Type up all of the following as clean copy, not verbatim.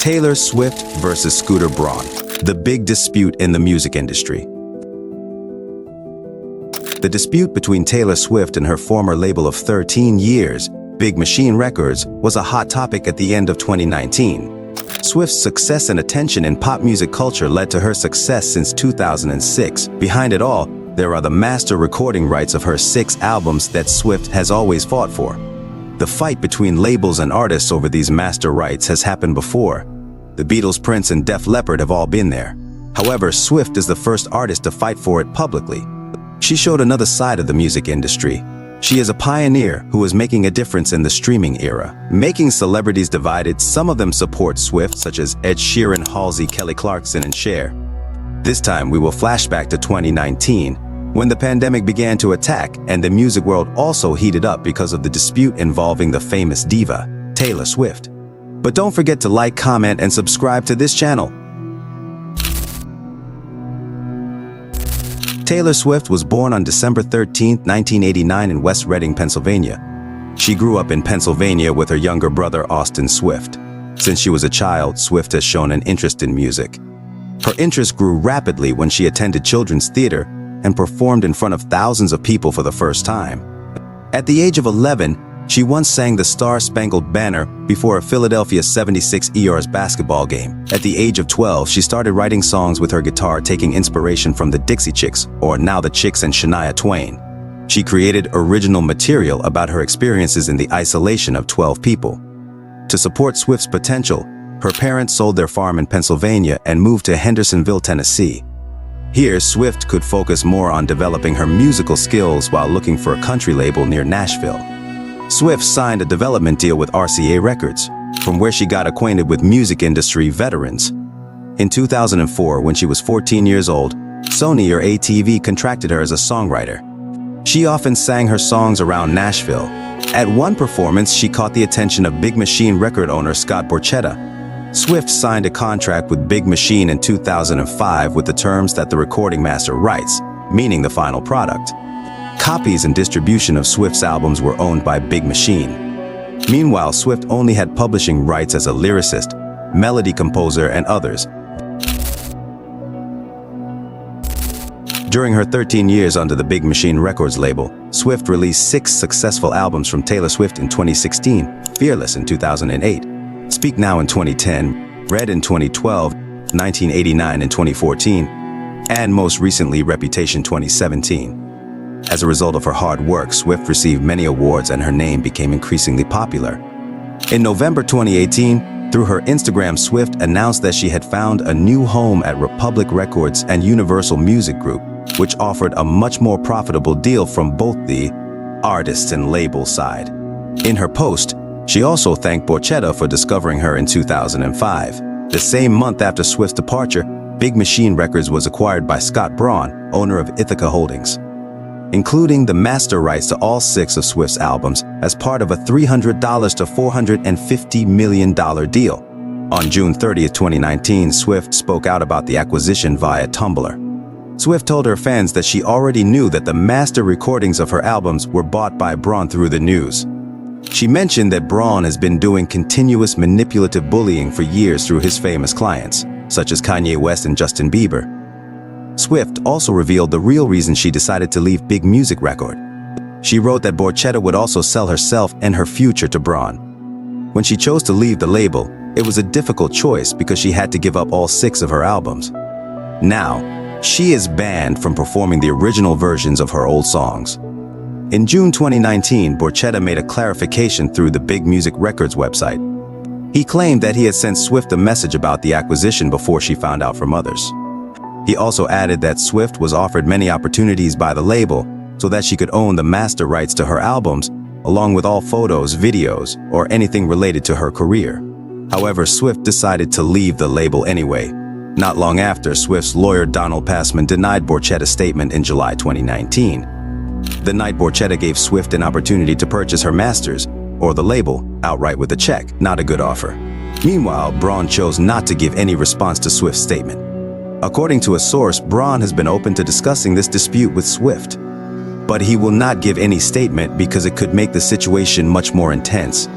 Taylor Swift versus Scooter Braun, the big dispute in the music industry. The dispute between Taylor Swift and her former label of 13 years, Big Machine Records, was a hot topic at the end of 2019. Swift's success and attention in pop music culture led to her success since 2006. Behind it all, there are the master recording rights of her 6 albums that Swift has always fought for. The fight between labels and artists over these master rights has happened before. The Beatles, Prince, and Def Leppard have all been there. However, Swift is the first artist to fight for it publicly. She showed another side of the music industry. She is a pioneer who is making a difference in the streaming era, making celebrities divided. Some of them support Swift, such as Ed Sheeran, Halsey, Kelly Clarkson, and Cher. This time we will flash back to 2019, when the pandemic began to attack and the music world also heated up because of the dispute involving the famous diva, Taylor Swift. But don't forget to like, comment, and subscribe to this channel. Taylor Swift was born on December 13, 1989 in West Reading, Pennsylvania. She grew up in Pennsylvania with her younger brother, Austin Swift. Since she was a child, Swift has shown an interest in music. Her interest grew rapidly when she attended children's theater and performed in front of thousands of people for the first time. At the age of 11, she once sang the Star-Spangled Banner before a Philadelphia 76ers basketball game. At the age of 12, she started writing songs with her guitar, taking inspiration from the Dixie Chicks, or Now the Chicks, and Shania Twain. She created original material about her experiences in the isolation of 12 people. To support Swift's potential, her parents sold their farm in Pennsylvania and moved to Hendersonville, Tennessee. Here, Swift could focus more on developing her musical skills while looking for a country label near Nashville. Swift signed a development deal with RCA Records, from where she got acquainted with music industry veterans. In 2004, when she was 14 years old, Sony or ATV contracted her as a songwriter. She often sang her songs around Nashville. At one performance, she caught the attention of Big Machine record owner Scott Borchetta. Swift signed a contract with Big Machine in 2005 with the terms that the recording master rights, meaning the final product. Copies and distribution of Swift's albums were owned by Big Machine. Meanwhile, Swift only had publishing rights as a lyricist, melody composer, and others. During her 13 years under the Big Machine Records label, Swift released 6 successful albums, from Taylor Swift in 2016, Fearless in 2008, Speak Now in 2010, Red in 2012, 1989 in 2014, and most recently Reputation 2017. As a result of her hard work, Swift received many awards and her name became increasingly popular. In November 2018, through her Instagram, Swift announced that she had found a new home at Republic Records and Universal Music Group, which offered a much more profitable deal from both the artist and label side. In her post, she also thanked Borchetta for discovering her in 2005. The same month after Swift's departure, Big Machine Records was acquired by Scott Braun, owner of Ithaca Holdings, including the master rights to all 6 of Swift's albums as part of a $300 to $450 million deal. On June 30, 2019, Swift spoke out about the acquisition via Tumblr. Swift told her fans that she already knew that the master recordings of her albums were bought by Braun through the news. She mentioned that Braun has been doing continuous manipulative bullying for years through his famous clients, such as Kanye West and Justin Bieber. Swift also revealed the real reason she decided to leave Big Music Record. She wrote that Borchetta would also sell herself and her future to Braun. When she chose to leave the label, it was a difficult choice because she had to give up all 6 of her albums. Now, she is banned from performing the original versions of her old songs. In June 2019, Borchetta made a clarification through the Big Music Records website. He claimed that he had sent Swift a message about the acquisition before she found out from others. He also added that Swift was offered many opportunities by the label so that she could own the master rights to her albums, along with all photos, videos, or anything related to her career. However, Swift decided to leave the label anyway. Not long after, Swift's lawyer Donald Passman denied Borchetta's statement in July 2019. The night Borchetta gave Swift an opportunity to purchase her masters, or the label, outright with a check, not a good offer. Meanwhile, Braun chose not to give any response to Swift's statement. According to a source, Braun has been open to discussing this dispute with Swift, but he will not give any statement because it could make the situation much more intense.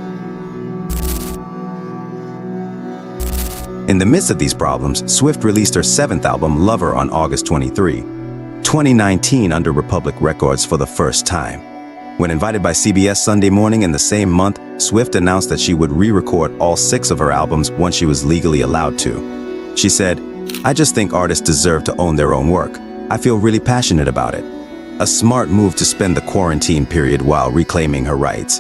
In the midst of these problems, Swift released her seventh album, Lover, on August 23, 2019 under Republic Records for the first time. When invited by CBS Sunday Morning in the same month, Swift announced that she would re-record all 6 of her albums once she was legally allowed to. She said, "I just think artists deserve to own their own work. I feel really passionate about it." A smart move to spend the quarantine period while reclaiming her rights.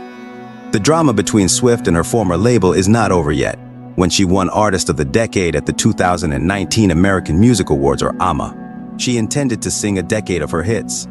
The drama between Swift and her former label is not over yet. When she won Artist of the Decade at the 2019 American Music Awards, or AMA, she intended to sing a decade of her hits.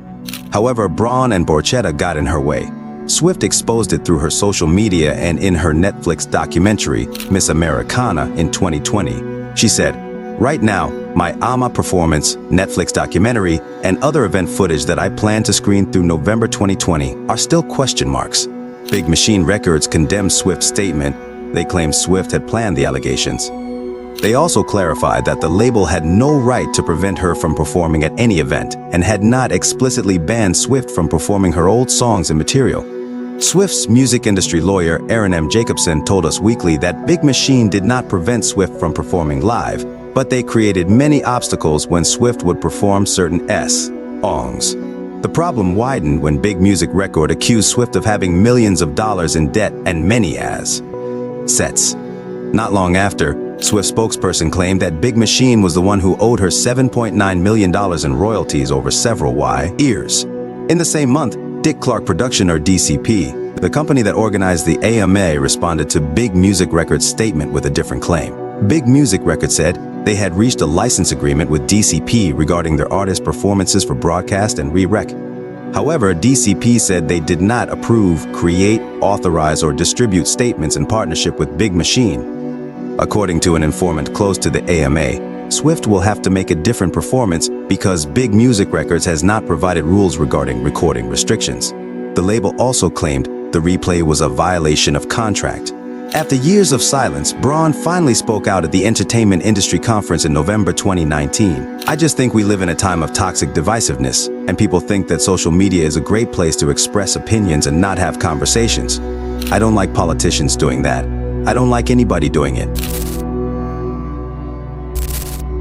However, Braun and Borchetta got in her way. Swift exposed it through her social media and in her Netflix documentary, Miss Americana, in 2020. She said, "Right now, my AMA performance, Netflix documentary, and other event footage that I plan to screen through November 2020 are still question marks." Big Machine Records condemned Swift's statement. They claimed Swift had planned the allegations. They also clarified that the label had no right to prevent her from performing at any event and had not explicitly banned Swift from performing her old songs and material. Swift's music industry lawyer, Aaron M. Jacobson, told Us Weekly that Big Machine did not prevent Swift from performing live, but they created many obstacles when Swift would perform certain songs. The problem widened when Big Music Record accused Swift of having millions of dollars in debt and many assets. Not long after, Swift's spokesperson claimed that Big Machine was the one who owed her $7.9 million in royalties over several years. In the same month, Dick Clark Production, or DCP, the company that organized the AMA, responded to Big Music Records' statement with a different claim. Big Music Records said they had reached a license agreement with DCP regarding their artist performances for broadcast and re-rec. However, DCP said they did not approve, create, authorize, or distribute statements in partnership with Big Machine. According to an informant close to the AMA, Swift will have to make a different performance because Big Music Records has not provided rules regarding recording restrictions. The label also claimed the replay was a violation of contract. After years of silence, Braun finally spoke out at the Entertainment Industry Conference in November 2019. "I just think we live in a time of toxic divisiveness, and people think that social media is a great place to express opinions and not have conversations. I don't like politicians doing that. I don't like anybody doing it."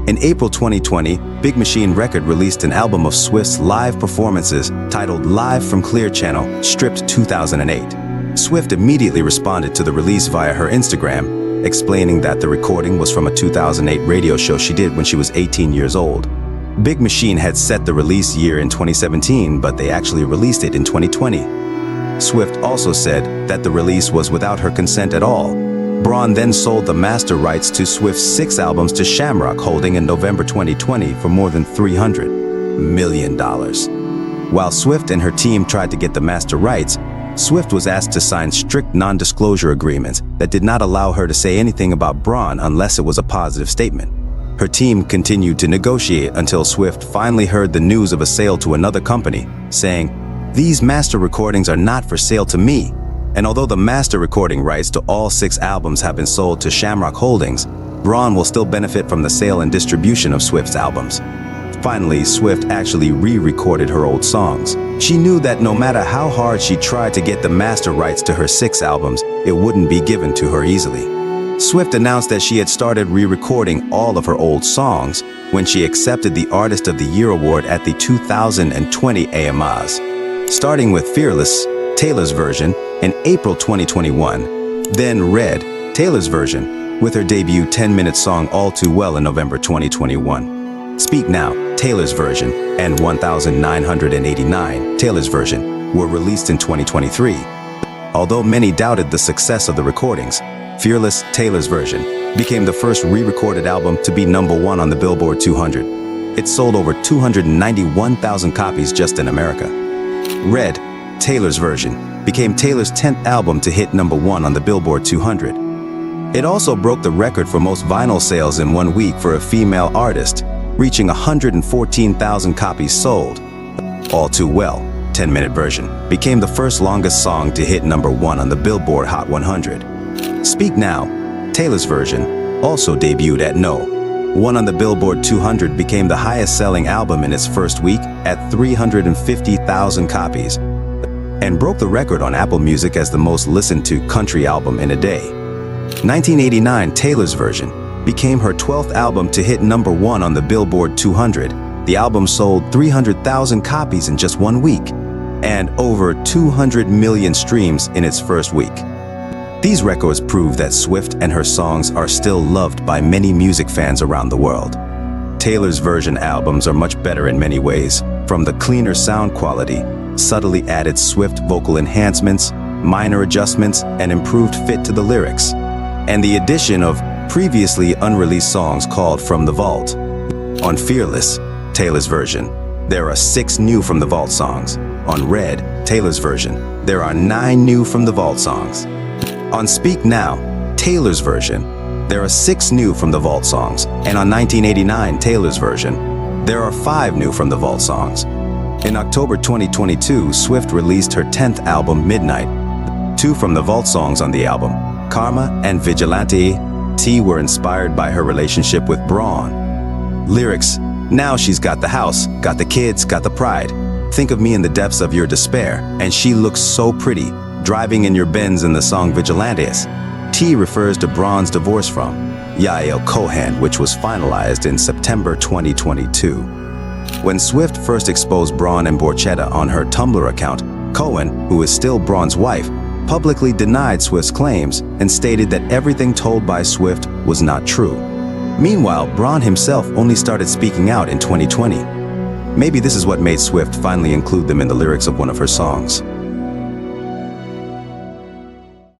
In April 2020, Big Machine Record released an album of Swift's live performances titled Live from Clear Channel, Stripped 2008. Swift immediately responded to the release via her Instagram, explaining that the recording was from a 2008 radio show she did when she was 18 years old. Big Machine had set the release year in 2017, but they actually released it in 2020. Swift also said that the release was without her consent at all. Braun then sold the master rights to Swift's 6 albums to Shamrock Holding in November 2020 for more than $300 million. While Swift and her team tried to get the master rights, Swift was asked to sign strict non-disclosure agreements that did not allow her to say anything about Braun unless it was a positive statement. Her team continued to negotiate until Swift finally heard the news of a sale to another company, saying, "These master recordings are not for sale to me." And although the master recording rights to all 6 albums have been sold to Shamrock Holdings, Braun will still benefit from the sale and distribution of Swift's albums. Finally, Swift actually re-recorded her old songs. She knew that no matter how hard she tried to get the master rights to her 6 albums, it wouldn't be given to her easily. Swift announced that she had started re-recording all of her old songs when she accepted the Artist of the Year award at the 2020 AMAs. Starting with Fearless, Taylor's version, in April 2021, then Red, Taylor's version, with her debut 10-minute song All Too Well in November 2021. Speak Now, Taylor's version, and 1989, Taylor's version, were released in 2023. Although many doubted the success of the recordings, Fearless, Taylor's version, became the first re-recorded album to be #1 on the Billboard 200. It sold over 291,000 copies just in America. Red, Taylor's version, became Taylor's 10th album to hit #1 on the Billboard 200. It also broke the record for most vinyl sales in 1 week for a female artist, reaching 114,000 copies sold. All Too Well, 10-minute version, became the first longest song to hit #1 on the Billboard Hot 100. Speak Now, Taylor's version, also debuted at #1 on the Billboard 200, became the highest-selling album in its first week at 350,000 copies, and broke the record on Apple Music as the most listened to country album in a day. 1989, Taylor's version, became her 12th album to hit #1 on the Billboard 200. The album sold 300,000 copies in just 1 week, and over 200 million streams in its first week. These records prove that Swift and her songs are still loved by many music fans around the world. Taylor's version albums are much better in many ways, from the cleaner sound quality, subtly added Swift vocal enhancements, minor adjustments, and improved fit to the lyrics, and the addition of previously unreleased songs called From the Vault. On Fearless, Taylor's version, there are 6 new From the Vault songs. On Red, Taylor's version, there are 9 new From the Vault songs. On Speak Now, Taylor's version, there are 6 new From the Vault songs, and on 1989, Taylor's version, there are 5 new From the Vault songs. In October 2022, Swift released her 10th album, Midnight. 2 From the Vault songs on the album, Karma and Vigilante T, were inspired by her relationship with Braun. Lyrics: now she's got the house, got the kids, got the pride. Think of me in the depths of your despair, and she looks so pretty, driving in your Benz in the song Vigilantes. T refers to Braun's divorce from Yael Cohen, which was finalized in September 2022. When Swift first exposed Braun and Borchetta on her Tumblr account, Cohen, who is still Braun's wife, publicly denied Swift's claims and stated that everything told by Swift was not true. Meanwhile, Braun himself only started speaking out in 2020. Maybe this is what made Swift finally include them in the lyrics of one of her songs.